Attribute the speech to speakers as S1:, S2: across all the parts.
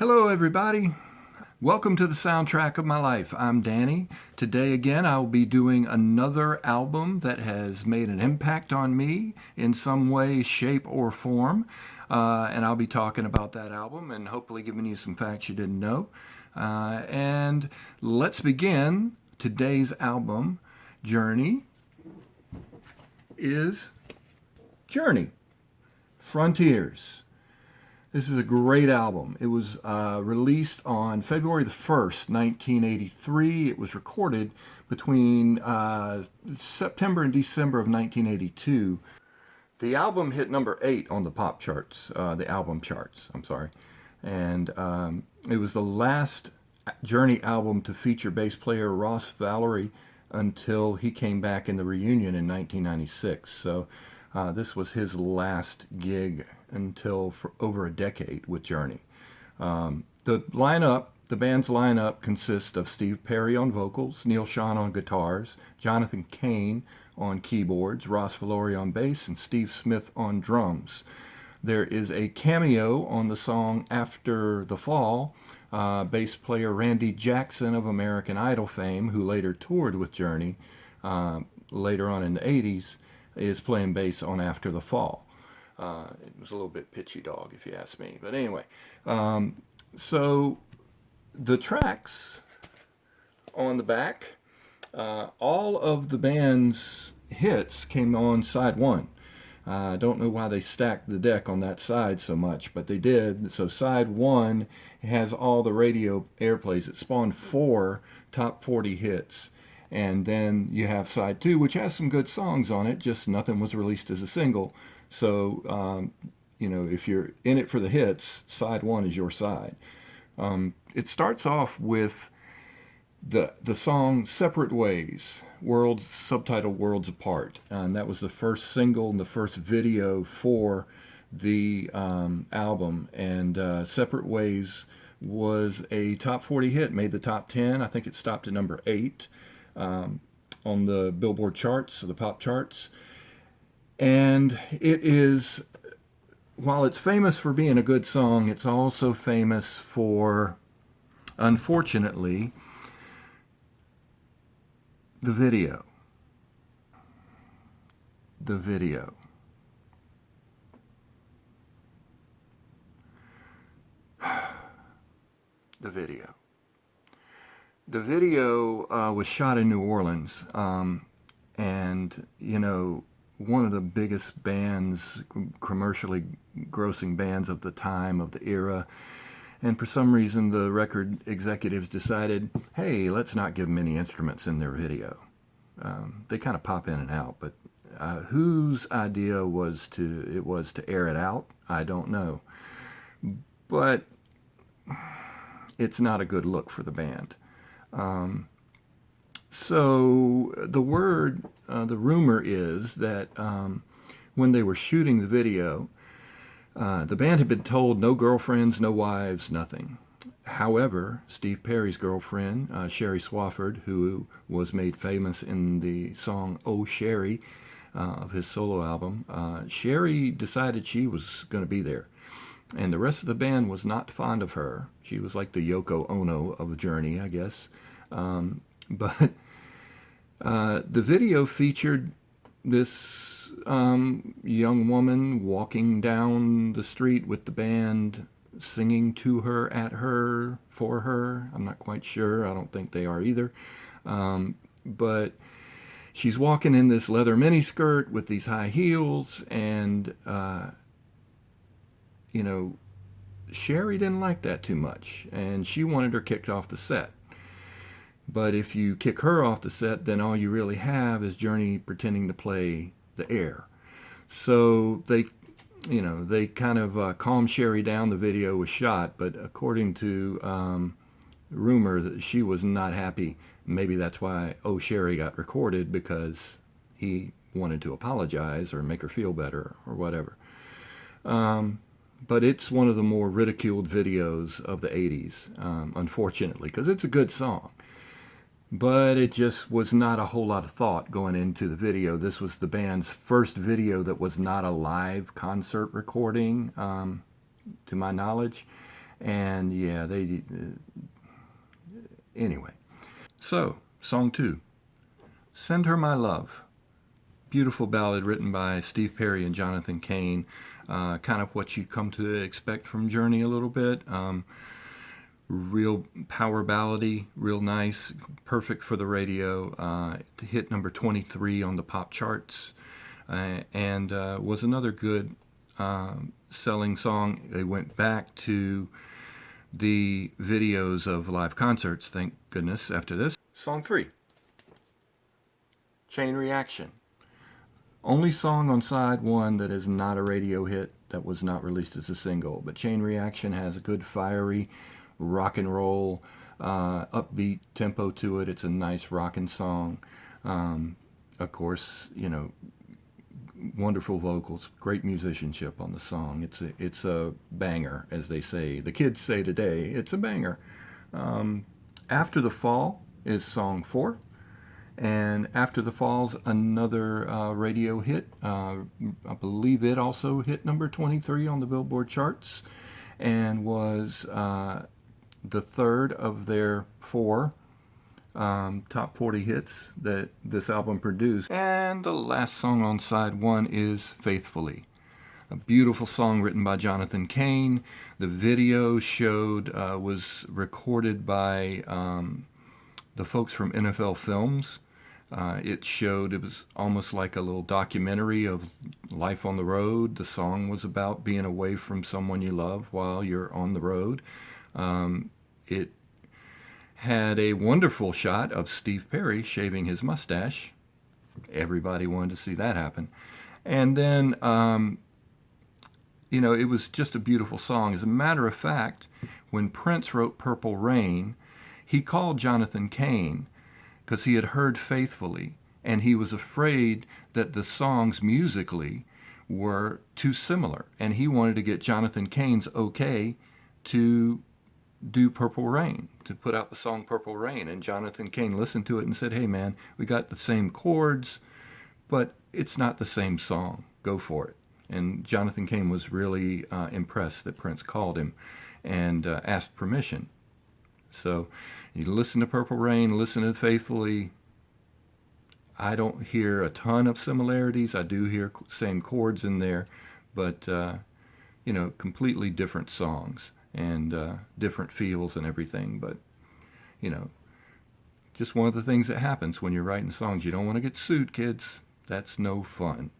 S1: Hello, everybody. Welcome to the soundtrack of my life. I'm Danny. Today, again, I'll be doing another album that has made an impact on me in some way, shape, or form. And I'll be talking about that album and hopefully giving you some facts you didn't know. And let's begin. Today's album, Journey, is Journey Frontiers. This is a great album. It was released on February the 1st, 1983. It was recorded between September and December of 1982. The album hit number 8 on the pop charts, the album charts, I'm sorry. And it was the last Journey album to feature bass player Ross Valory until he came back in the reunion in 1996. So this was his last gig until for over a decade with Journey. The band's lineup consists of Steve Perry on vocals, Neil Schon on guitars, Jonathan Cain on keyboards, Ross Valory on bass, and Steve Smith on drums. There is a cameo on the song After the Fall. Bass player Randy Jackson of American Idol fame, who later toured with Journey later on in the 80s, is playing bass on After the Fall. It was a little bit pitchy dog, if you ask me. But anyway, so the tracks on the back, all of the band's hits came on side one. I don't know why they stacked the deck on that side so much, but they did. So side one has all the radio airplays. It spawned 4 top 40 hits. And then you have side 2, which has some good songs on it, just nothing was released as a single. So, if you're in it for the hits, side 1 is your side. It starts off with the song Separate Ways, subtitled Worlds Apart. And that was the first single and the first video for the album. And Separate Ways was a top 40 hit, made the top 10. I think it stopped at number 8 on the Billboard charts, the pop charts. And it is, while it's famous for being a good song, it's also famous for, unfortunately, the video. The video. The video. The video was shot in New Orleans, and, one of the biggest bands, commercially grossing bands of the time, of the era. And for some reason, the record executives decided, hey, let's not give them any instruments in their video. They kind of pop in and out, but whose idea was to air it out? I don't know. But it's not a good look for the band. So the rumor is that when they were shooting the video, the band had been told no girlfriends, no wives, nothing. However, Steve Perry's girlfriend, Sherry Swafford, who was made famous in the song Oh Sherry of his solo album, Sherry decided she was going to be there. And the rest of the band was not fond of her. She was like the Yoko Ono of Journey, I guess. But the video featured this young woman walking down the street with the band, singing to her, at her, for her. I'm not quite sure. I don't think they are either. But she's walking in this leather miniskirt with these high heels, and, Sherry didn't like that too much, and she wanted her kicked off the set. But if you kick her off the set, then all you really have is Journey pretending to play the air. So they kind of calmed Sherry down. The video was shot, but according to rumor, that she was not happy. Maybe that's why Oh Sherry got recorded, because he wanted to apologize or make her feel better or whatever. But it's one of the more ridiculed videos of the 80s, unfortunately, because it's a good song. But it just was not a whole lot of thought going into the video. This was the band's first video that was not a live concert recording, to my knowledge. And yeah, they anyway. So, song 2, Send Her My Love. Beautiful ballad written by Steve Perry and Jonathan Cain. Kind of what you come to expect from Journey a little bit. Real power ballady, real nice, perfect for the radio. Hit number 23 on the pop charts, and was another good selling song. They went back to the videos of live concerts, thank goodness, after this. Song 3, Chain Reaction. Only song on side 1 that is not a radio hit, that was not released as a single. But Chain Reaction has a good fiery rock and roll, upbeat tempo to it. It's a nice rockin' song. Of course, you know, wonderful vocals, great musicianship on the song. It's a banger, as they say. The kids say today, it's a banger. After the Fall is song 4. And After the Fall's another radio hit. I believe it also hit number 23 on the Billboard charts and was the third of their 4 top 40 hits that this album produced. And the last song on side 1 is Faithfully. A beautiful song written by Jonathan Cain. The video was recorded by the folks from NFL Films. It was almost like a little documentary of life on the road. The song was about being away from someone you love while you're on the road. It had a wonderful shot of Steve Perry shaving his mustache. Everybody wanted to see that happen. And then, it was just a beautiful song. As a matter of fact, when Prince wrote Purple Rain, he called Jonathan Cain because he had heard Faithfully, and he was afraid that the songs musically were too similar, and he wanted to get Jonathan Cain's okay to do Purple Rain, to put out the song Purple Rain. And Jonathan Cain listened to it and said, hey man, we got the same chords, but it's not the same song. Go for it. And Jonathan Cain was really impressed that Prince called him and asked permission. So you listen to Purple Rain, listen to Faithfully. I don't hear a ton of similarities. I do hear same chords in there, but completely different songs and different feels and everything. But just one of the things that happens when you're writing songs. You don't want to get sued, kids. That's no fun.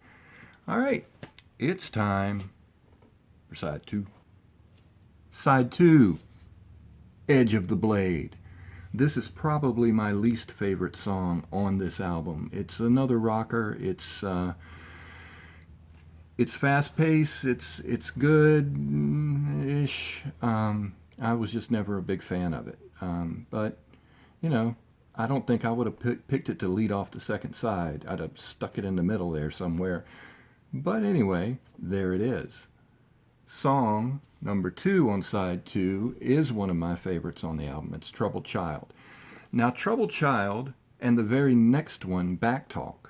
S1: All right, it's time for side 2. Side 2, Edge of the Blade. This is probably my least favorite song on this album. It's another rocker. It's fast-paced. It's good-ish. I was just never a big fan of it. But I don't think I would have picked it to lead off the second side. I'd have stuck it in the middle there somewhere. But anyway, there it is. Song number 2 on side 2 is one of my favorites on the album. It's Troubled Child. Now, Troubled Child and the very next one, Backtalk.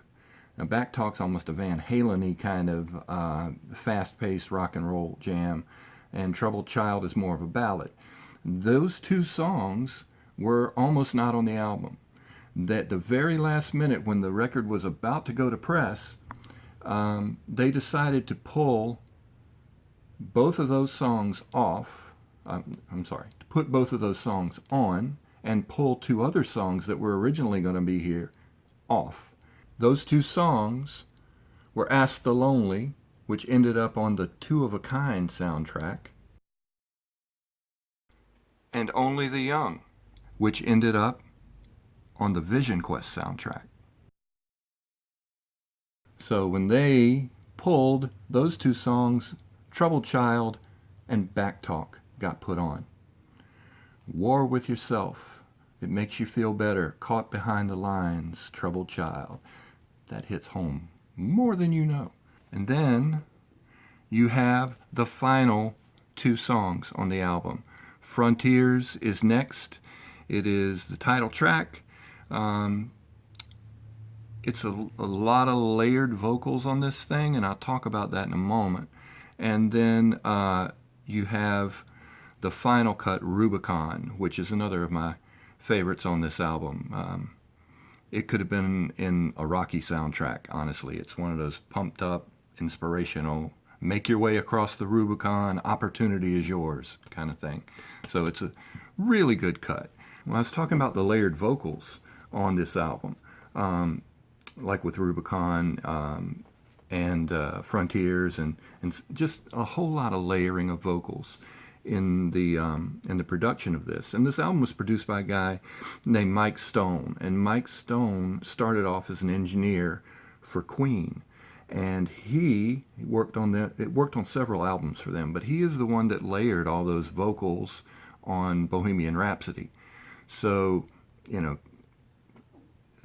S1: Now, Backtalk's almost a Van Halen-y kind of fast-paced rock and roll jam, and Troubled Child is more of a ballad. Those 2 songs were almost not on the album. At the very last minute, when the record was about to go to press, they decided to pull both of those songs off. To put both of those songs on and pull 2 other songs that were originally going to be here off. Those 2 songs were Ask the Lonely, which ended up on the Two of a Kind soundtrack, and Only the Young, which ended up on the Vision Quest soundtrack. So when they pulled those 2 songs, Troubled Child and Backtalk got put on. War with Yourself. It makes you feel better. Caught Behind the Lines. Troubled Child. That hits home more than you know. And then you have the final 2 songs on the album. Frontiers is next. It is the title track. It's a lot of layered vocals on this thing, and I'll talk about that in a moment. And then you have the final cut, Rubicon, which is another of my favorites on this album. It could have been in a Rocky soundtrack, honestly. It's one of those pumped up, inspirational, make your way across the Rubicon, opportunity is yours kind of thing. So it's a really good cut. When I was talking about the layered vocals on this album, like with Rubicon and Frontiers, and just a whole lot of layering of vocals in the production of this. And this album was produced by a guy named Mike Stone. And Mike Stone started off as an engineer for Queen. And he worked on several albums for them, but he is the one that layered all those vocals on Bohemian Rhapsody. So, you know,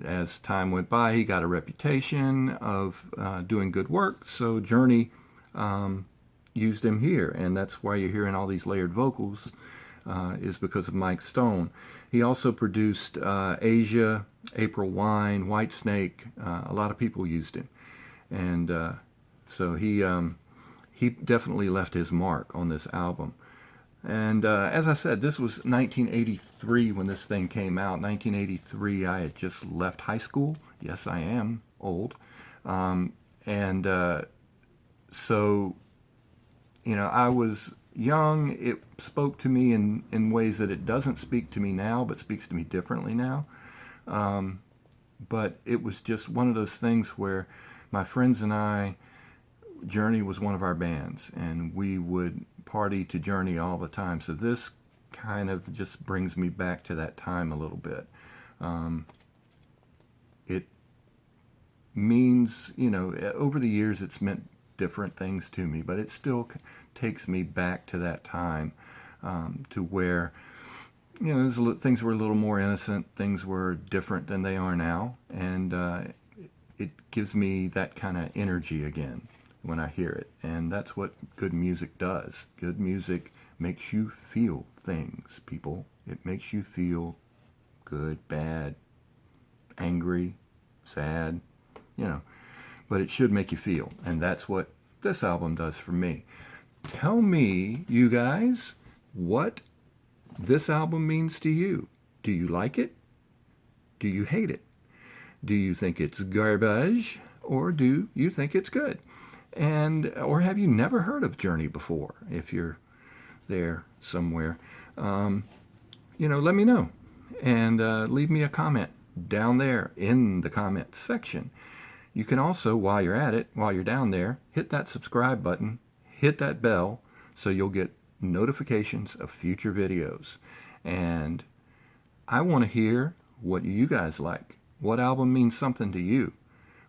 S1: as time went by, he got a reputation of doing good work. So Journey used him here, and that's why you're hearing all these layered vocals, is because of Mike Stone. He also produced Asia, April Wine, Whitesnake. A lot of people used him, and so he definitely left his mark on this album. And as I said, this was 1983 when this thing came out. 1983, I had just left high school. Yes, I am old. So, you know, I was young. It spoke to me in ways that it doesn't speak to me now, but speaks to me differently now. But it was just one of those things where my friends and I, Journey was one of our bands, and we would party to Journey all the time. So this kind of just brings me back to that time a little bit. It means, you know, over the years it's meant different things to me, but it still takes me back to that time, to where, you know, things were a little more innocent, things were different than they are now, and it gives me that kind of energy again when I hear it. And that's what good music does. Good music makes you feel things, people. It makes you feel good, bad, angry, sad, you know, but it should make you feel, and that's what this album does for me. Tell me, you guys, what this album means to you. Do you like it? Do you hate it? Do you think it's garbage, or do you think it's good? Or have you never heard of Journey before? If you're there somewhere, you know, let me know, and leave me a comment down there in the comment section. You can also, while you're at it, while you're down there, hit that subscribe button, hit that bell, so you'll get notifications of future videos. And I want to hear what you guys like. What album means something to you?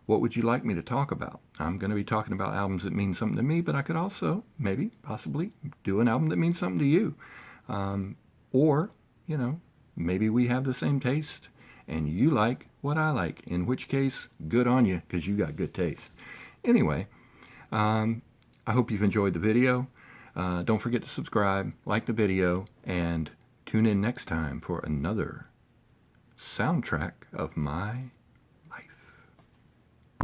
S1: What would you like me to talk about? I'm going to be talking about albums that mean something to me, but I could also, maybe, possibly, do an album that means something to you. Or, you know, maybe we have the same taste, and you like what I like, in which case, good on you, because you got good taste. Anyway, I hope you've enjoyed the video. Don't forget to subscribe, like the video, and tune in next time for another soundtrack of my